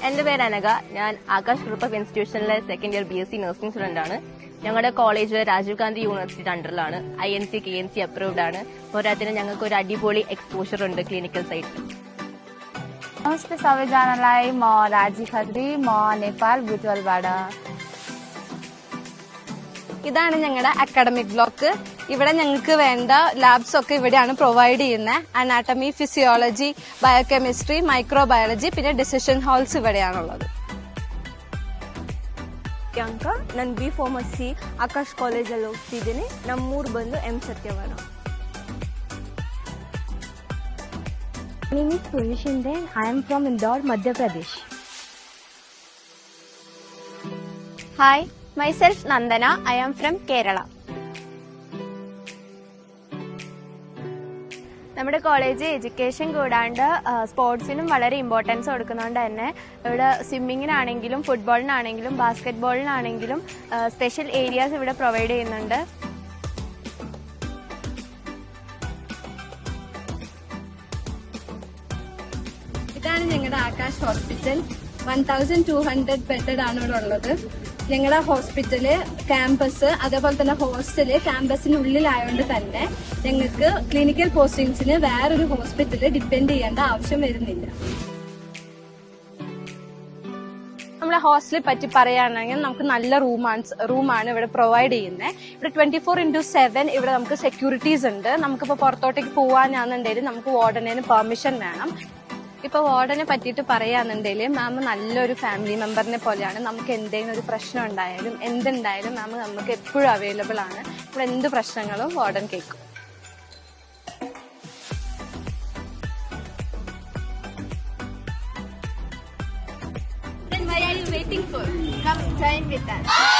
എന്റെ പേര് അനഘ. ഞാൻ Akash group of ഇൻസ്റ്റിറ്റ്യൂഷനിലെ second year BSc nursing student ആണ്. ഞങ്ങളുടെ കോളേജ് രാജീവ് ഗാന്ധി യൂണിവേഴ്സിറ്റിയുടെ അണ്ടറിലാണ്. INC KNC അപ്രൂവ്ഡ് ആണ്. പോരാത്തിന് ഞങ്ങൾക്ക് ഒരു അടിപൊളി എക്സ്പോഷർ ഉണ്ട് ക്ലിനിക്കൽ സൈറ്റിൽ. नमस्ते सबैजनालाई, म राजी खत्री, म नेपाल बुटवलबाट. ഇതാണ് ഞങ്ങളുടെ അക്കാഡമിക് ബ്ലോക്ക്. ഇവിടെ ഞങ്ങൾക്ക് വേണ്ട ലാബ്സ് ഒക്കെ ഇവിടെയാണ് പ്രൊവൈഡ് ചെയ്യുന്നത്. അനാട്ടമി, ഫിസിയോളജി, ബയോകെമിസ്ട്രി, മൈക്രോബയോളജി, പിന്നെ ഡിസിഷൻ ഹാൾസ് ഇവിടെയാണുള്ളത്. ನಾನು B Pharmacy ಆಕಾಶ್ ಕಾಲೇಜಲ್ಲಿ ಹೋಗ್ತಿದ್ದೀನಿ. ನಮ್ಮೂರು ಬಂದು M ಸತ್ಯವನ. My name is Purvi Shinde. I am from Indore, Madhya Pradesh. Hi, myself Nandana. I am from Kerala. നമ്മുടെ കോളേജ് എഡ്യൂക്കേഷൻ കൂടാണ്ട് സ്പോർട്സിനും വളരെ ഇമ്പോർട്ടൻസ് കൊടുക്കുന്നതുകൊണ്ട് തന്നെ ഇവിടെ സ്വിമ്മിങ്ങിനാണെങ്കിലും ഫുട്ബോളിനാണെങ്കിലും ബാസ്കറ്റ് ബോളിനാണെങ്കിലും സ്പെഷ്യൽ ഏരിയാസ് ഇവിടെ പ്രൊവൈഡ് ചെയ്യുന്നുണ്ട്. ഇതാണ് ഞങ്ങളുടെ ആകാശ് ഹോസ്പിറ്റൽ. 1200 ബെഡഡ് ആണ് ഇവിടെ ഉള്ളത്. ഞങ്ങളുടെ ഹോസ്പിറ്റല്, ക്യാമ്പസ്, അതേപോലെ തന്നെ ഹോസ്റ്റല് ക്യാമ്പസിനുള്ളിലായതുകൊണ്ട് തന്നെ ഞങ്ങൾക്ക് ക്ലിനിക്കൽ പോസ്റ്റിംഗ്സിന് വേറൊരു ഹോസ്പിറ്റല് ഡിപ്പെൻഡ് ചെയ്യേണ്ട ആവശ്യം വരുന്നില്ല. നമ്മുടെ ഹോസ്റ്റലിനെ പറ്റി പറയുകയാണെങ്കിൽ നമുക്ക് നല്ല റൂമാണ് ഇവിടെ പ്രൊവൈഡ് ചെയ്യുന്നത്. ഇവിടെ 24/7 ഇവിടെ നമുക്ക് സെക്യൂരിറ്റീസ് ഉണ്ട്. നമുക്കിപ്പോൾ പുറത്തോട്ടേക്ക് പോകാനാണെന്നുണ്ടെങ്കിൽ നമുക്ക് വാർഡനേന് പെർമിഷൻ വേണം. ഇപ്പൊ വാർഡനെ പറ്റിയിട്ട് പറയാന്നുണ്ടെങ്കിൽ മാം നല്ലൊരു ഫാമിലി മെമ്പറിനെ പോലെയാണ്. നമുക്ക് എന്തെങ്കിലും ഒരു പ്രശ്നം ഉണ്ടായാലും എന്തുണ്ടായാലും മാം നമുക്ക് എപ്പോഴും അവൈലബിൾ ആണ്. ഇവിടെ എന്ത് പ്രശ്നങ്ങളും വാർഡൻ കേൾക്കും. Then why are you waiting for? Come join with us.